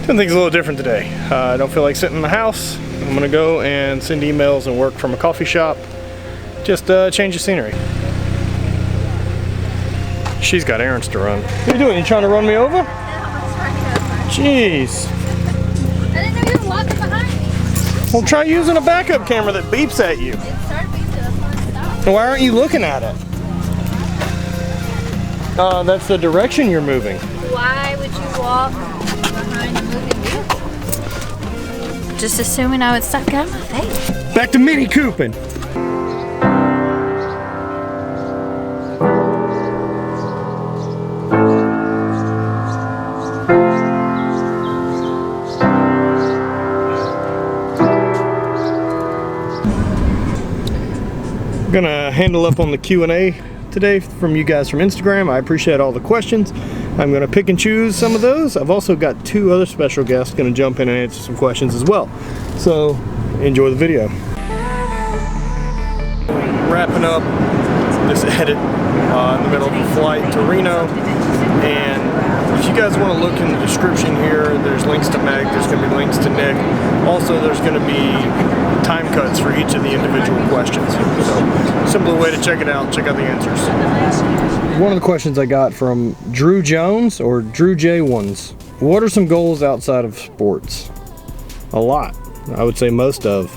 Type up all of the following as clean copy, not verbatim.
Doing things a little different today. I don't feel like sitting in the house. I'm gonna go and send emails and work from a coffee shop. Just change the scenery. She's got errands to run. What are you doing? You trying to run me over? No, I'm trying to go. Jeez. I didn't know you were walking behind me. Well, try using a backup camera that beeps at you. It started beeping, that's why I stopped. Why aren't you looking at it? That's the direction you're moving. Why would you walk behind a moving vehicle? Just assuming I would stop. Get out of my face. Back to Mini Coopin'. I'm gonna handle up on the Q&A today from you guys from Instagram. I appreciate all the questions. I'm gonna pick and choose some of those. I've also got 2 other special guests gonna jump in and answer some questions as well. So enjoy the video. Wrapping up this edit in the middle of a flight to Reno, and if you guys want to look in the description here, there's links to Meg, there's going to be links to Nick. Also, there's going to be time cuts for each of the individual questions. So, simple way to check it out, check out the answers. One of the questions I got from Drew Jones, or Drew J1s. What are some goals outside of sports? A lot. I would say most of.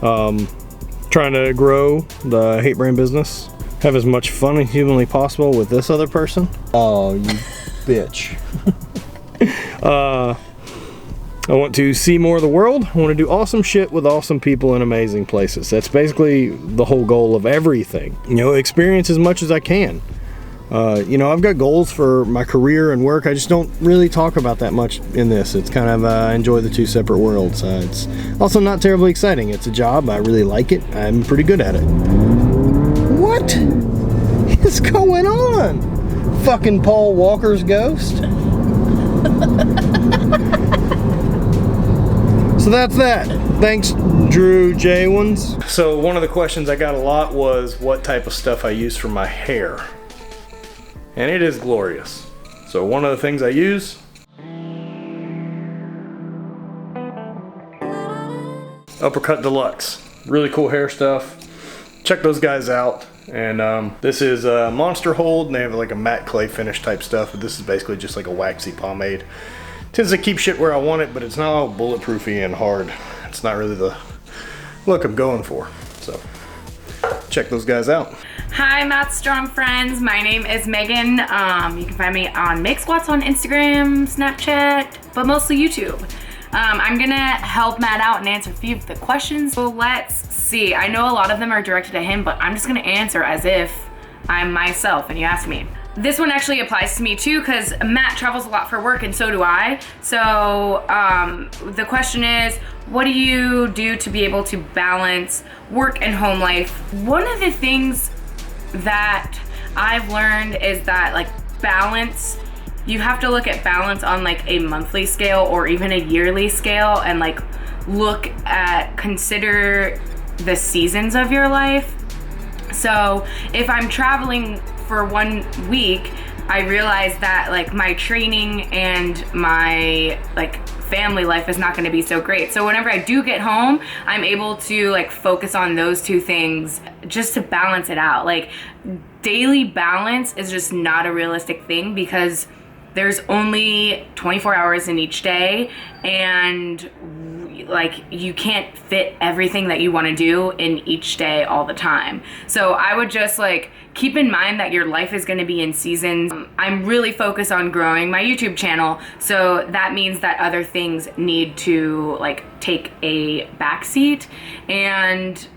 Trying to grow the Hate Brain business. Have as much fun as humanly possible with this other person. Oh, you bitch. I want to see more of the world. I want to do awesome shit with awesome people in amazing places. That's basically the whole goal of everything. You know, experience as much as I can. You know, I've got goals for my career and work. I just don't really talk about that much in this. It's kind of, I enjoy the 2 separate worlds. It's also not terribly exciting. It's a job. I really like it. I'm pretty good at it. What is going on? Fucking Paul Walker's ghost. So that's that. Thanks, Drew J1s. So one of the questions I got a lot was what type of stuff I use for my hair. And it is glorious. So one of the things I use, Uppercut Deluxe. Really cool hair stuff. Check those guys out. And this is a Monster Hold, and they have like a matte clay finish type stuff, but this is basically just like a waxy pomade. Tends to keep shit where I want it, but it's not all bulletproofy and hard. It's not really the look I'm going for. So check those guys out. Hi Matt Strong friends, my name is Megan. You can find me on Megsquats on Instagram, Snapchat, but mostly YouTube. I'm gonna help Matt out and answer a few of the questions. So let's see, I know a lot of them are directed at him, but I'm just gonna answer as if I'm myself and you asked me. This one actually applies to me too, because Matt travels a lot for work and so do I. So the question is, what do you do to be able to balance work and home life? One of the things that I've learned is that like balance, you have to look at balance on like a monthly scale or even a yearly scale, and like consider the seasons of your life. So if I'm traveling for 1 week, I realize that like my training and my like family life is not going to be so great. So whenever I do get home, I'm able to like focus on those 2 things just to balance it out. Like daily balance is just not a realistic thing because there's only 24 hours in each day, and like you can't fit everything that you want to do in each day all the time. So I would just like keep in mind that your life is going to be in seasons. I'm really focused on growing my YouTube channel, so that means that other things need to like take a backseat, and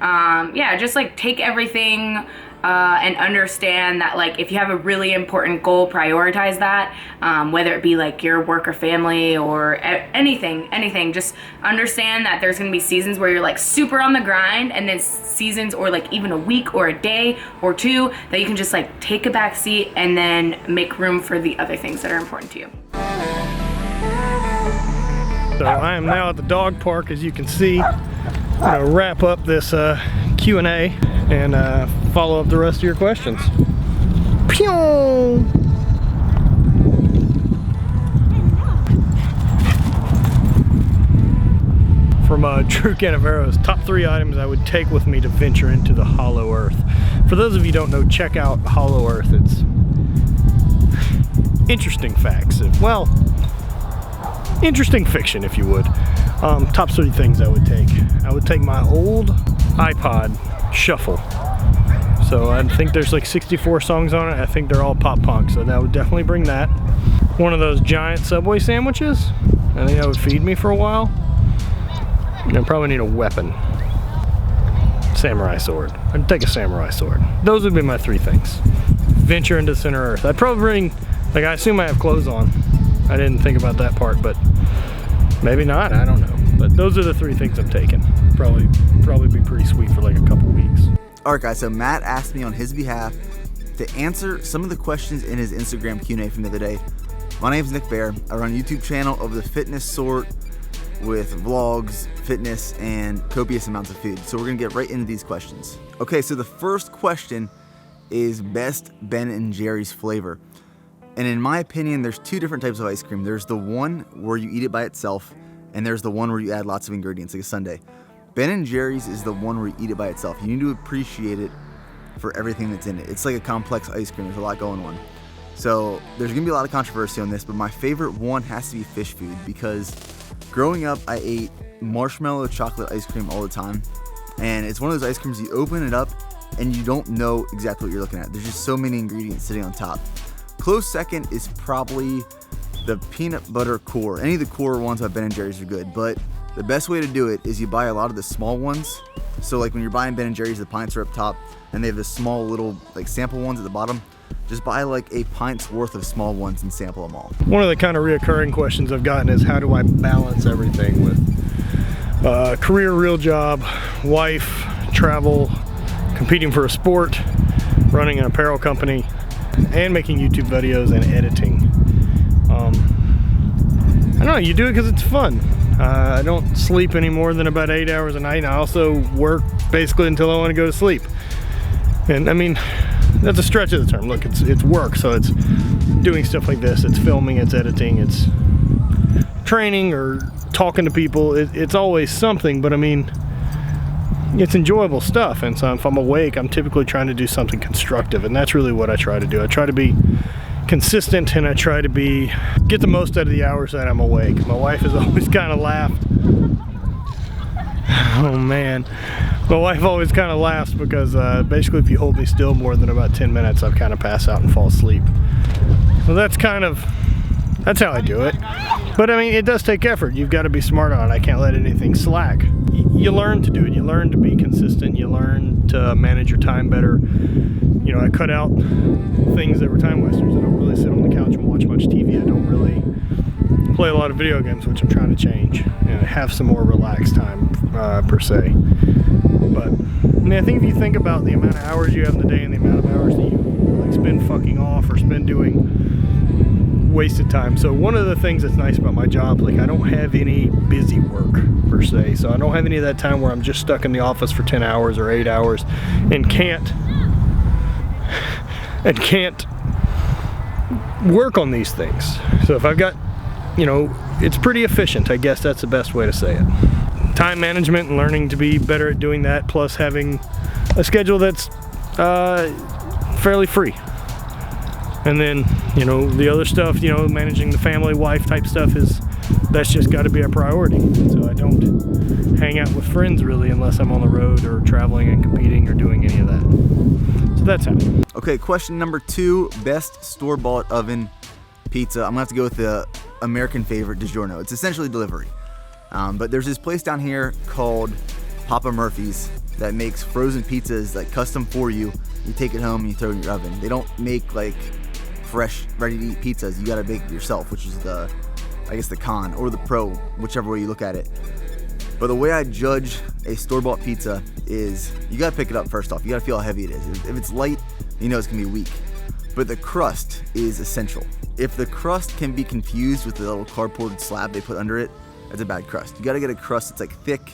yeah, just like take everything and understand that like if you have a really important goal, prioritize that, whether it be like your work or family or anything. Just understand that there's gonna be seasons where you're like super on the grind, and then seasons or like even a week or a day or 2 that you can just like take a back seat and then make room for the other things that are important to you. So I am now at the dog park, as you can see. I'm gonna wrap up this Q&A and follow up the rest of your questions. Pew! from Drew Canavero's top 3 items I would take with me to venture into the Hollow Earth. For those of you who don't know, check out Hollow Earth. It's interesting facts. Well, interesting fiction, if you would. Top 3 things I would take. I would take my old iPod Shuffle. So I think there's like 64 songs on it. I think they're all pop punk, so that would definitely bring that. One of those giant Subway sandwiches. I think that would feed me for a while. And I probably need a weapon. Samurai sword. I'd take a samurai sword. Those would be my 3 things. Venture into Center Earth. I'd probably bring, like, I assume I have clothes on. I didn't think about that part, but maybe not, I don't know. But those are the 3 things I'm taking. Probably be pretty sweet for like a couple weeks. Alright guys, so Matt asked me on his behalf to answer some of the questions in his Instagram Q&A from the other day. My name's Nick Bear. I run a YouTube channel of the fitness sort with vlogs, fitness, and copious amounts of food. So we're gonna get right into these questions. Okay, so the first question is best Ben & Jerry's flavor. And in my opinion, there's 2 different types of ice cream. There's the one where you eat it by itself, and there's the one where you add lots of ingredients, like a sundae. Ben & Jerry's is the one where you eat it by itself. You need to appreciate it for everything that's in it. It's like a complex ice cream. There's a lot going on. So there's gonna be a lot of controversy on this, but my favorite one has to be fish food, because growing up, I ate marshmallow chocolate ice cream all the time. And it's one of those ice creams, you open it up and you don't know exactly what you're looking at. There's just so many ingredients sitting on top. Close second is probably the peanut butter core. Any of the core ones by Ben & Jerry's are good, but the best way to do it is you buy a lot of the small ones. So like when you're buying Ben & Jerry's, the pints are up top, and they have the small little like sample ones at the bottom. Just buy like a pint's worth of small ones and sample them all. One of the kind of reoccurring questions I've gotten is, how do I balance everything with career, real job, wife, travel, competing for a sport, running an apparel company, and making YouTube videos and editing. I don't know, you do it because it's fun. I don't sleep any more than about 8 hours a night. I also work basically until I want to go to sleep. And I mean, that's a stretch of the term. Look, it's work, so it's doing stuff like this. It's filming, it's editing, it's training or talking to people. It's always something, but I mean, it's enjoyable stuff. And so if I'm awake, I'm typically trying to do something constructive, and that's really what I try to do. I try to be consistent, and I try to get the most out of the hours that I'm awake. My wife has always kind of laughed. Oh man. My wife always kind of laughs because basically if you hold me still more than about 10 minutes, I'll kind of pass out and fall asleep. So that's how I do it. But I mean, it does take effort. You've got to be smart on it. I can't let anything slack. You learn to do it. You learn to be consistent. You learn to manage your time better. You know, I cut out things that were time wasters. I don't really sit on the couch and watch much TV. I don't really play a lot of video games, which I'm trying to change, and have some more relaxed time per se. But I mean, I think if you think about the amount of hours you have in the day and the amount of hours that you like spend fucking off or spend doing wasted time. So one of the things that's nice about my job, like, I don't have any busy work per se. So I don't have any of that time where I'm just stuck in the office for 10 hours or 8 hours and can't work on these things. So if I've got, you know, it's pretty efficient. I guess that's the best way to say it. Time management and learning to be better at doing that, plus having a schedule that's fairly free. And then, you know, the other stuff, you know, managing the family, wife type stuff, that's just got to be a priority. So I don't hang out with friends really unless I'm on the road or traveling and competing or doing any of that. So that's how. Okay, question number 2, best store-bought oven pizza. I'm gonna have to go with the American favorite, DiGiorno. It's essentially delivery. But there's this place down here called Papa Murphy's that makes frozen pizzas like custom for you. You take it home and you throw it in your oven. They don't make like fresh, ready-to-eat pizzas. You gotta bake it yourself, which is the, I guess, the con or the pro, whichever way you look at it. But the way I judge a store-bought pizza is you gotta pick it up first off. You gotta feel how heavy it is. If it's light, you know it's gonna be weak. But the crust is essential. If the crust can be confused with the little cardboard slab they put under it, that's a bad crust. You gotta get a crust that's like thick,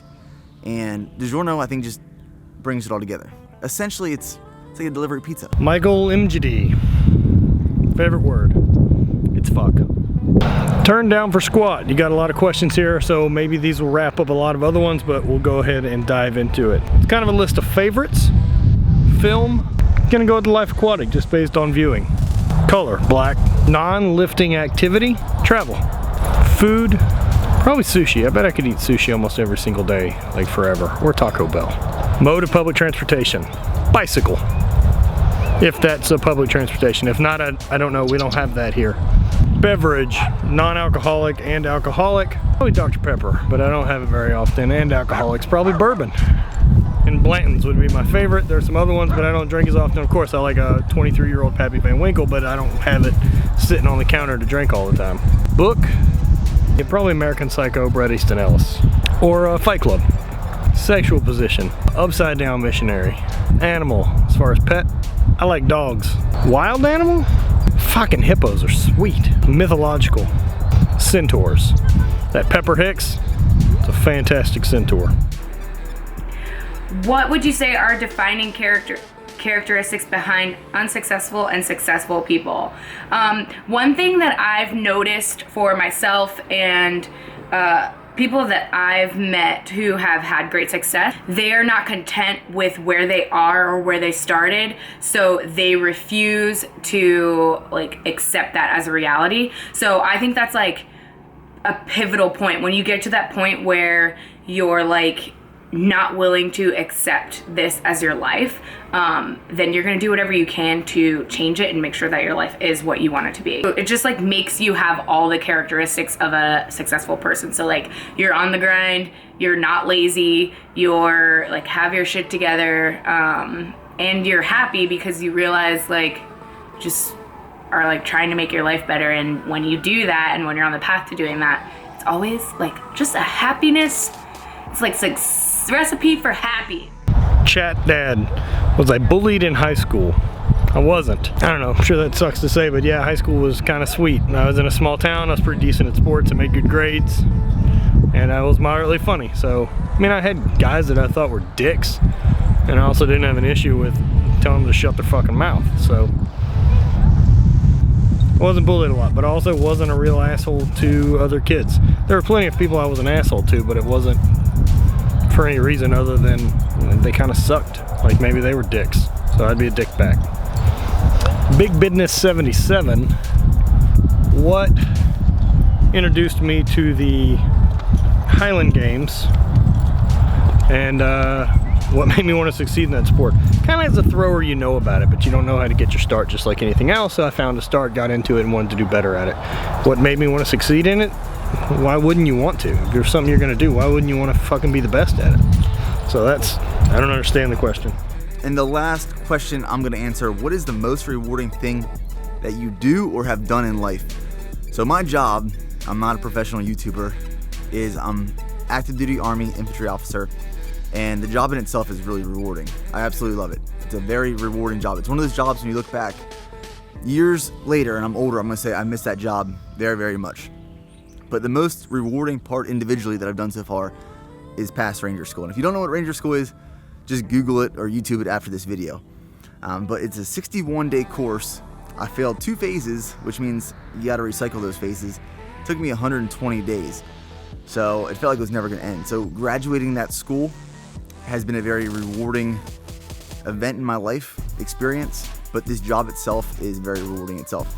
and DiGiorno, I think, just brings it all together. Essentially, it's like a delivery pizza. Michael MGD. Favorite word? It's fuck. Turn down for squat. You got a lot of questions here, so maybe these will wrap up a lot of other ones, but we'll go ahead and dive into it. It's kind of a list of favorites. Film, gonna go with the Life Aquatic just based on viewing. Color, black. Non-lifting activity, travel. Food, probably sushi. I bet I could eat sushi almost every single day, like forever, or Taco Bell. Mode of public transportation, bicycle. If that's a public transportation. If not, I don't know, we don't have that here. Beverage, non-alcoholic and alcoholic. Probably Dr. Pepper, but I don't have it very often. And alcoholics, probably bourbon. And Blanton's would be my favorite. There's some other ones, but I don't drink as often. Of course, I like a 23-year-old Pappy Van Winkle, but I don't have it sitting on the counter to drink all the time. Book, yeah, probably American Psycho, Bret Easton Ellis. Or Fight Club. Sexual position, upside down missionary. Animal, as far as pet, I like dogs. Wild animal? Fucking hippos are sweet. Mythological. Centaurs. That Pepper Hicks, it's a fantastic centaur. What would you say are defining characteristics behind unsuccessful and successful people? One thing that I've noticed for myself and people that I've met who have had great success, they are not content with where they are or where they started, so they refuse to like accept that as a reality. So I think that's like a pivotal point. When you get to that point where you're like not willing to accept this as your life, then you're gonna do whatever you can to change it and make sure that your life is what you want it to be. It just like makes you have all the characteristics of a successful person. So like you're on the grind, you're not lazy, you're like have your shit together, and you're happy because you realize like just are like trying to make your life better. And when you do that and when you're on the path to doing that, it's always like just a happiness. It's like recipe for happy. Chat dad. Was I bullied in high school? I wasn't. I don't know, I'm sure that sucks to say, but yeah, high school was kind of sweet. I was in a small town, I was pretty decent at sports, I made good grades, and I was moderately funny. So, I mean, I had guys that I thought were dicks, and I also didn't have an issue with telling them to shut their fucking mouth, so. I wasn't bullied a lot, but I also wasn't a real asshole to other kids. There were plenty of people I was an asshole to, but it wasn't for any reason other than they kind of sucked. Like maybe they were dicks, so I'd be a dick back. Big Business 77. What introduced me to the Highland Games and what made me want to succeed in that sport? Kind of as a thrower, you know about it, but you don't know how to get your start just like anything else. So I found a start, got into it, and wanted to do better at it. What made me want to succeed in it? Why wouldn't you want to? If there's something you're gonna do, why wouldn't you want to fucking be the best at it? So that's, I don't understand the question. And the last question I'm gonna answer, what is the most rewarding thing that you do or have done in life? So my job, I'm not a professional YouTuber, is I'm active duty Army infantry officer, and the job in itself is really rewarding. I absolutely love it. It's a very rewarding job. It's one of those jobs when you look back years later and I'm older, I'm gonna say I miss that job very, very much. But the most rewarding part individually that I've done so far is pass Ranger School. And if you don't know what Ranger School is, just Google it or YouTube it after this video. But it's a 61-day course. I failed 2 phases, which means you gotta recycle those phases. It took me 120 days. So it felt like it was never gonna end. So graduating that school has been a very rewarding event in my life experience, but this job itself is very rewarding itself.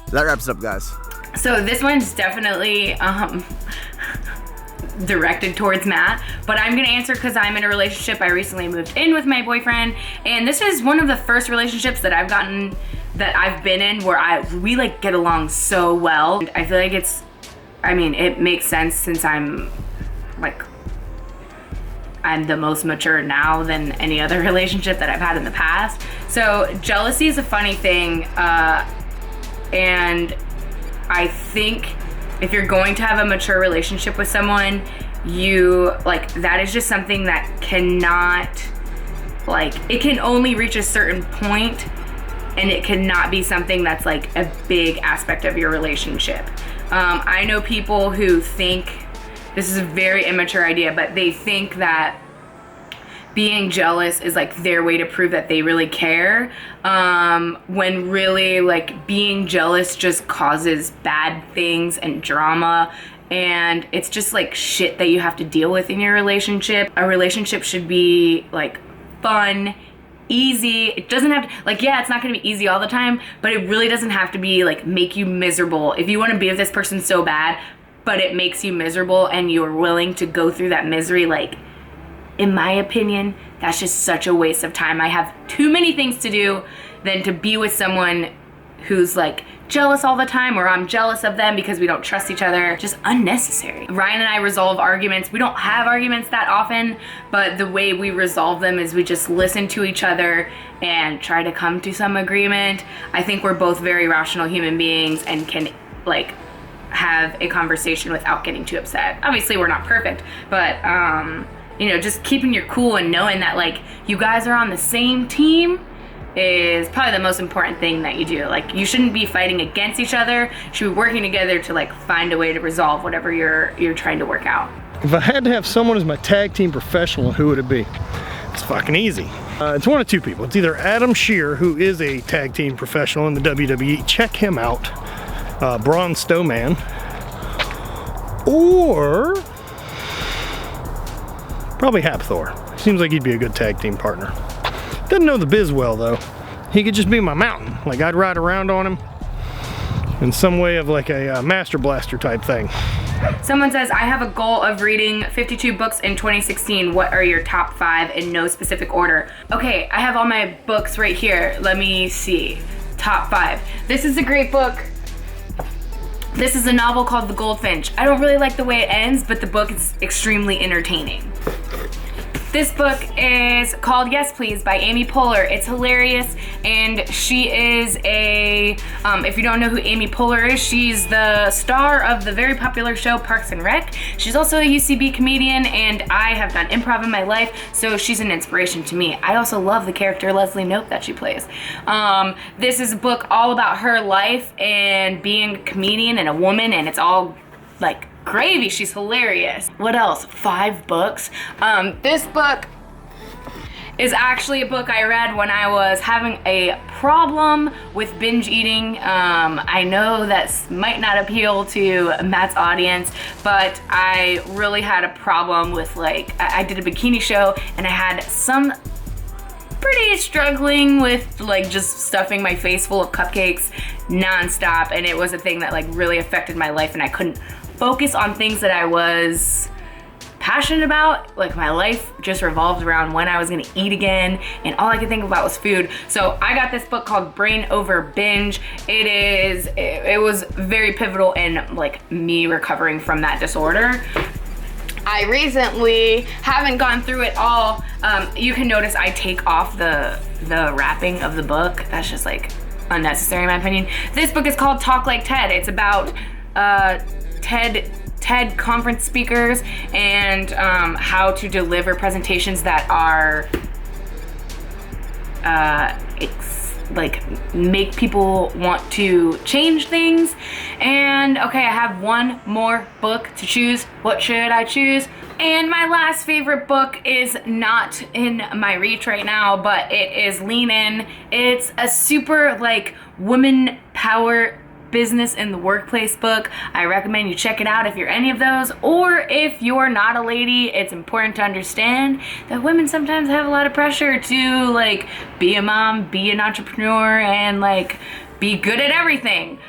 So that wraps it up, guys. So this one's definitely directed towards Matt, but I'm gonna answer because I'm in a relationship. I recently moved in with my boyfriend, and this is one of the first relationships that I've been in where we like get along so well. I feel like it makes sense since I'm the most mature now than any other relationship that I've had in the past. So jealousy is a funny thing, and I think if you're going to have a mature relationship with someone, that is just something that cannot, it can only reach a certain point, and it cannot be something that's like a big aspect of your relationship. I know people who think, this is a very immature idea, but they think that being jealous is like their way to prove that they really care, when really like being jealous just causes bad things and drama, and it's just like shit that you have to deal with in your relationship. A relationship should be like fun, easy. It doesn't have to, like, yeah, it's not gonna be easy all the time, but it really doesn't have to be like make you miserable. If you want to be with this person so bad but it makes you miserable and you're willing to go through that misery, like, in my opinion, that's just such a waste of time. I have too many things to do than to be with someone who's like jealous all the time, or I'm jealous of them because we don't trust each other. Just unnecessary. Ryan and I resolve arguments. We don't have arguments that often, but the way we resolve them is we just listen to each other and try to come to some agreement. I think we're both very rational human beings and can like have a conversation without getting too upset. Obviously we're not perfect, but you know, just keeping your cool and knowing that like you guys are on the same team is probably the most important thing that you do. Like, you shouldn't be fighting against each other. You should be working together to like find a way to resolve whatever you're trying to work out. If I had to have someone as my tag team professional, who would it be? It's fucking easy. It's one of two people. It's either Adam Shear, who is a tag team professional in the WWE. Check him out. Braun Strowman. Or probably Hapthor. Seems like he'd be a good tag team partner. Doesn't know the biz well though. He could just be my mountain. Like, I'd ride around on him in some way of like a Master Blaster type thing. Someone says, I have a goal of reading 52 books in 2016. What are your top 5 in no specific order? Okay, I have all my books right here. Let me see. Top 5. This is a great book. This is a novel called The Goldfinch. I don't really like the way it ends, but the book is extremely entertaining. This book is called Yes Please by Amy Poehler. It's hilarious, and she is a, if you don't know who Amy Poehler is, she's the star of the very popular show Parks and Rec. She's also a UCB comedian, and I have done improv in my life, so she's an inspiration to me. I also love the character Leslie Knope that she plays. This is a book all about her life and being a comedian and a woman, and it's all like gravy. She's hilarious. What else? 5 books. This book is actually a book I read when I was having a problem with binge eating. I know that might not appeal to Matt's audience, but I really had a problem with, like, I did a bikini show and I had some pretty struggling with like just stuffing my face full of cupcakes nonstop, and it was a thing that like really affected my life, and I couldn't focus on things that I was passionate about. Like, my life just revolved around when I was gonna eat again, and all I could think about was food. So I got this book called Brain Over Binge. It was very pivotal in like me recovering from that disorder. I recently haven't gone through it all. You can notice I take off the wrapping of the book. That's just like unnecessary in my opinion. This book is called Talk Like Ted. It's about TED conference speakers and how to deliver presentations that are like make people want to change things. And okay, I have one more book to choose. What should I choose? And my last favorite book is not in my reach right now, but it is Lean In. It's a super like woman power business in the workplace book. I recommend you check it out if you're any of those, or if you're not a lady. It's important to understand that women sometimes have a lot of pressure to like be a mom, be an entrepreneur, and like be good at everything.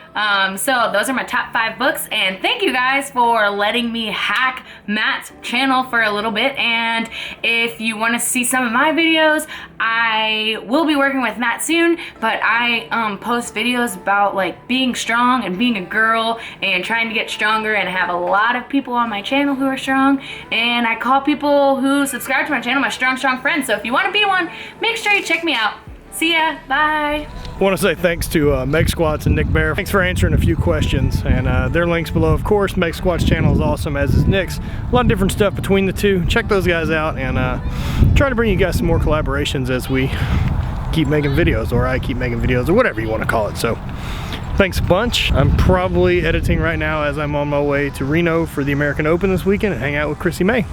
So those are my top 5 books, and thank you guys for letting me hack Matt's channel for a little bit. And if you want to see some of my videos, I will be working with Matt soon, but I post videos about like being strong and being a girl and trying to get stronger, and I have a lot of people on my channel who are strong, and I call people who subscribe to my channel my strong friends. So if you want to be one, make sure you check me out. See ya, bye. I want to say thanks to Megsquats and Nick Bear. Thanks for answering a few questions, and their links below. Of course, Megsquats channel is awesome, as is Nick's. A lot of different stuff between the two. Check those guys out, and try to bring you guys some more collaborations as we keep making videos, or I keep making videos, or whatever you want to call it. So thanks a bunch. I'm probably editing right now as I'm on my way to Reno for the American Open this weekend and hang out with Chrissy May.